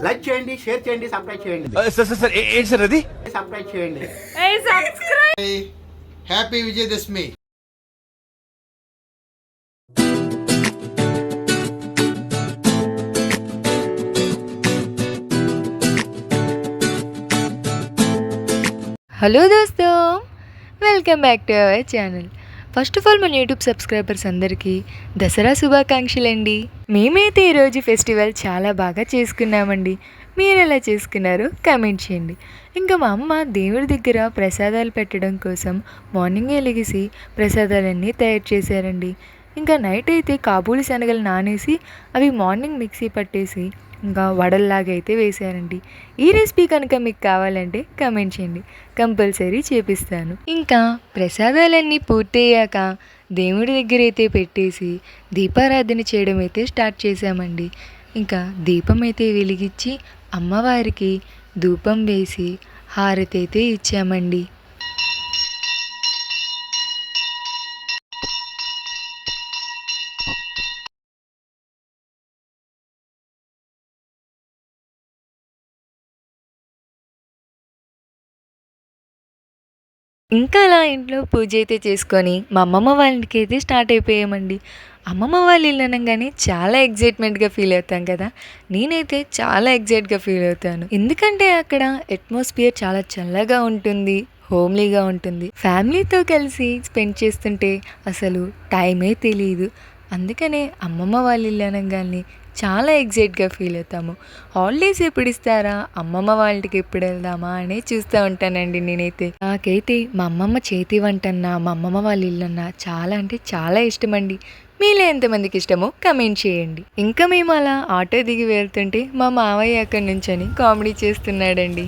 Like చేయండి, share చేయండి, subscribe చేయండి. సార్ సార్ సార్ ఏంటి సార్ అది? సబ్స్క్రైబ్ చేయండి. హ్యాపీ విజయదశమి. హలో దోస్తో, welcome back to our channel. First of all మన యూట్యూబ్ సబ్స్క్రైబర్స్ అందరికీ దసరా శుభాకాంక్షలండి. మేమైతే ఈరోజు ఫెస్టివల్ చాలా బాగా చేసుకున్నామండి. మీరు ఎలా చేసుకున్నారో కామెంట్ చేయండి. ఇంకా మా అమ్మ దేవుడి దగ్గర ప్రసాదాలు పెట్టడం కోసం మార్నింగే లెగిసి ప్రసాదాలన్నీ తయారు చేశారండి. ఇంకా నైట్ అయితే కాబూలి శనగలు నానేసి అవి మార్నింగ్ మిక్సీ పట్టేసి ఇంకా వడల్లాగా అయితే వేశారండి. ఈ రెసిపీ కనుక మీకు కావాలంటే కామెంట్ చేయండి, కంపల్సరీ చేపిస్తాను. ఇంకా ప్రసాదాలన్నీ పూర్తయ్యాక దేవుడి దగ్గర అయితే పెట్టేసి దీపారాధన చేయడం అయితే స్టార్ట్ చేశామండి. ఇంకా దీపం అయితే వెలిగించి అమ్మవారికి ధూపం వేసి హారతి అయితే ఇచ్చామండి. ఇంకా అలా ఇంట్లో పూజ అయితే చేసుకొని మా అమ్మమ్మ వాళ్ళ ఇంటికి అయితే స్టార్ట్ అయిపోయామండి. అమ్మమ్మ వాళ్ళ ఇల్లు అనగానే చాలా ఎగ్జైట్మెంట్గా ఫీల్ అవుతాం కదా. నేనైతే చాలా ఎగ్జైట్గా ఫీల్ అవుతాను, ఎందుకంటే అక్కడ అట్మాస్ఫియర్ చాలా చల్లగా ఉంటుంది, హోమ్లీగా ఉంటుంది. ఫ్యామిలీతో కలిసి స్పెండ్ చేస్తుంటే అసలు టైమే తెలియదు. అందుకనే అమ్మమ్మ వాళ్ళ ఇల్లు అనగానే చాలా ఎగ్జైట్గా ఫీల్ అవుతాము. హాలిడేస్ ఎప్పుడు ఇస్తారా, అమ్మమ్మ వాళ్ళకి ఎప్పుడు వెళ్దామా అని చూస్తూ ఉంటానండి నేనైతే. నాకైతే మా అమ్మమ్మ చేతి వంటన్నా మా అమ్మమ్మ వాళ్ళ ఇల్లన్నా చాలా అంటే చాలా ఇష్టమండి. మీలో ఎంతమందికి ఇష్టమో కమెంట్ చేయండి. ఇంకా మేము అలా ఆటో దిగి వెళ్తుంటే మా మావయ్య అక్కడి నుంచని కామెడీ చేస్తున్నాడండి.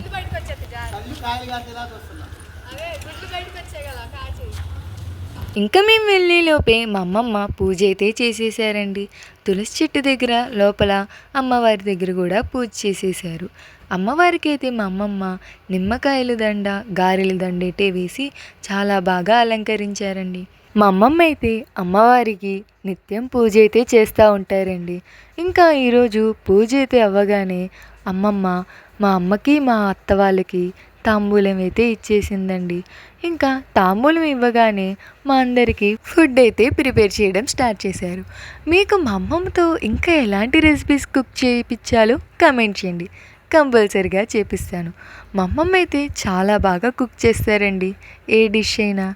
ఇంకా మేము వెళ్ళే లోపే మా అమ్మమ్మ పూజ అయితే చేసేసారండి. తులసి చెట్టు దగ్గర లోపల అమ్మవారి దగ్గర కూడా పూజ చేసేసారు. అమ్మవారికి అయితే మా అమ్మమ్మ నిమ్మకాయల దండ, గారెల దండ అయితే వేసి చాలా బాగా అలంకరించారండి. మా అమ్మమ్మ అయితే అమ్మవారికి నిత్యం పూజ అయితే చేస్తూ ఉంటారండి. ఇంకా ఈరోజు పూజ అయితే అవ్వగానే అమ్మమ్మ మా అమ్మకి మా అత్త వాళ్ళకి తాంబూలం అయితే ఇచ్చేసిందండి. ఇంకా తాంబూలం ఇవ్వగానే మా అందరికీ ఫుడ్ అయితే ప్రిపేర్ చేయడం స్టార్ట్ చేశారు. మీకు మా అమ్మమ్మతో ఇంకా ఎలాంటి రెసిపీస్ కుక్ చేయించాలో కామెంట్ చేయండి, కంపల్సరిగా చేపిస్తాను. మా అమ్మమ్మ అయితే చాలా బాగా కుక్ చేస్తారండి, ఏ డిష్ అయినా.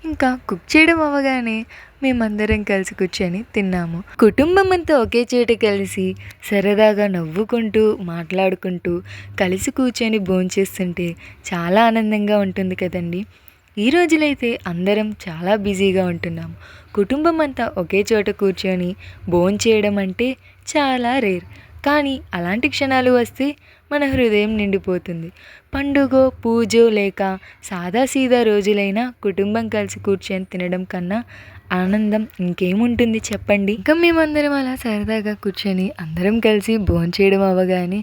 ఇంకా కుక్ చేయడం అవ్వగానే మేమందరం కలిసి కూర్చొని తిన్నాము. కుటుంబం అంతా ఒకే చోట కలిసి సరదాగా నవ్వుకుంటూ మాట్లాడుకుంటూ కలిసి కూర్చొని భోంచేస్తుంటే చాలా ఆనందంగా ఉంటుంది కదండి. ఈ రోజులైతే అందరం చాలా బిజీగా ఉంటున్నాము. కుటుంబం అంతా ఒకే చోట కూర్చొని భోంచేయడం అంటే చాలా రేర్, కానీ అలాంటి క్షణాలు వస్తే మన హృదయం నిండిపోతుంది. పండుగో పూజో లేక సాదాసీదా రోజులైనా కుటుంబం కలిసి కూర్చొని తినడం కన్నా ఆనందం ఇంకేముంటుంది చెప్పండి. ఇంకా మేమందరం అలా సరదాగా కూర్చొని అందరం కలిసి భోంచేయడం అవ్వగానే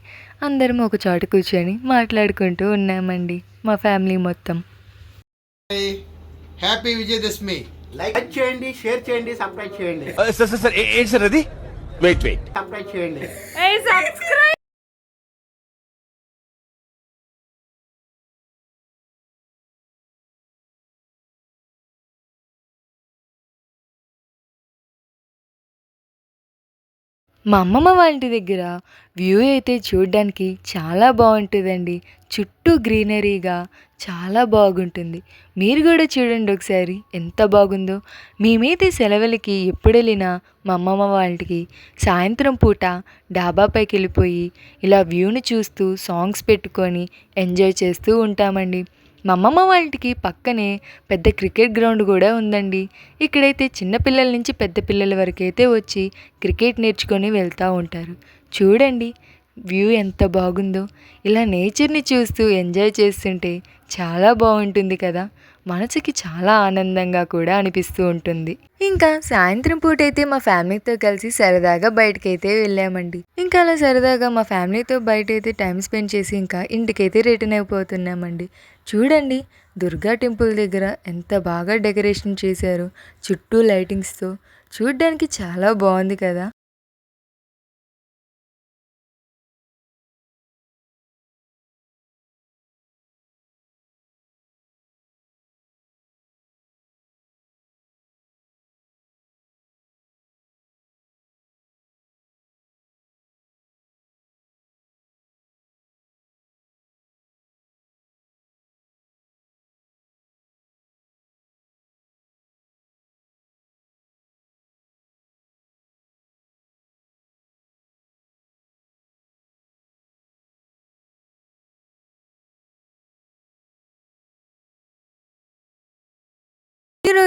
అందరం ఒక చోట కూర్చొని మాట్లాడుకుంటూ ఉన్నామండి, మా ఫ్యామిలీ మొత్తం. హ్యాపీ విజయదశమి. లైక్ చేయండి, షేర్ చేయండి, సబ్స్క్రైబ్ చేయండి. సార్ సార్ సార్ ఏంటి సార్ అది? వెయిట్ వెయిట్ సబ్స్క్రైబ్ చేయండి. మా అమ్మమ్మ వాళ్ళ ఇంటి దగ్గర వ్యూ అయితే చూడడానికి చాలా బాగుంటుందండి. చుట్టూ గ్రీనరీగా చాలా బాగుంటుంది. మీరు కూడా చూడండి ఒకసారి ఎంత బాగుందో. మేమైతే సెలవులకి ఎప్పుడు వెళ్ళినా మా అమ్మమ్మ వాళ్ళకి సాయంత్రం పూట డాబాపైకి వెళ్ళిపోయి ఇలా వ్యూని చూస్తూ సాంగ్స్ పెట్టుకొని ఎంజాయ్ చేస్తూ ఉంటామండి. మా అమ్మమ్మ వాళ్ళ ఇంటికి పక్కనే పెద్ద క్రికెట్ గ్రౌండ్ కూడా ఉందండి. ఇక్కడైతే చిన్నపిల్లల నుంచి పెద్ద పిల్లల వరకు అయితే వచ్చి క్రికెట్ నేర్చుకొని వెళ్తూ ఉంటారు. చూడండి వ్యూ ఎంత బాగుందో. ఇలా నేచర్ని చూస్తూ ఎంజాయ్ చేస్తుంటే చాలా బాగుంటుంది కదా, మనసుకి చాలా ఆనందంగా కూడా అనిపిస్తూ ఉంటుంది. ఇంకా సాయంత్రం పూట అయితే మా ఫ్యామిలీతో కలిసి సరదాగా బయటకైతే వెళ్ళామండి. ఇంకా అలా సరదాగా మా ఫ్యామిలీతో బయట అయితే టైం స్పెండ్ చేసి ఇంకా ఇంటికైతే రిటర్న్ అయిపోతున్నామండి. చూడండి దుర్గా టెంపుల్ దగ్గర ఎంత బాగా డెకరేషన్ చేశారు, చుట్టూ లైటింగ్స్తో. చూడ్డానికి చాలా బాగుంది కదా.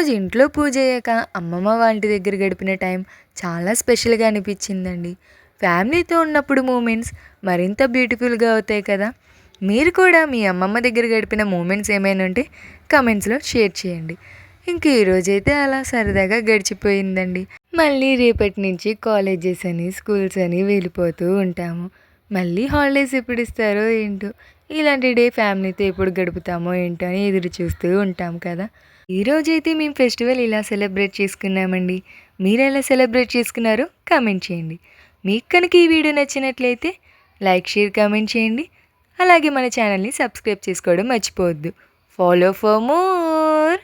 ఈరోజు ఇంట్లో పూజ అయ్యాక అమ్మమ్మ వాళ్ళ దగ్గర గడిపిన టైం చాలా స్పెషల్గా అనిపించిందండి. ఫ్యామిలీతో ఉన్నప్పుడు మూమెంట్స్ మరింత బ్యూటిఫుల్గా అవుతాయి కదా. మీరు కూడా మీ అమ్మమ్మ దగ్గర గడిపిన మూమెంట్స్ ఏమైనా ఉంటే కమెంట్స్లో షేర్ చేయండి. ఇంక ఈరోజైతే అలా సరదాగా గడిచిపోయిందండి. మళ్ళీ రేపటి నుంచి కాలేజెస్ అని స్కూల్స్ అని వెళ్ళిపోతూ ఉంటాము. మళ్ళీ హాలిడేస్ ఎప్పుడు ఇస్తారో ఏంటో, ఇలాంటి డే ఫ్యామిలీతో ఎప్పుడు గడుపుతామో ఏంటో అని ఎదురు చూస్తూ ఉంటాం కదా. ఈరోజైతే మేము ఫెస్టివల్ ఇలా సెలబ్రేట్ చేసుకున్నామండి. మీరు ఎలా సెలబ్రేట్ చేసుకున్నారో కామెంట్ చేయండి. మీకు కనుక ఈ వీడియో నచ్చినట్లయితే లైక్, షేర్, కామెంట్ చేయండి. అలాగే మన ఛానల్ని సబ్స్క్రైబ్ చేసుకోవడం మర్చిపోవద్దు. Follow for more.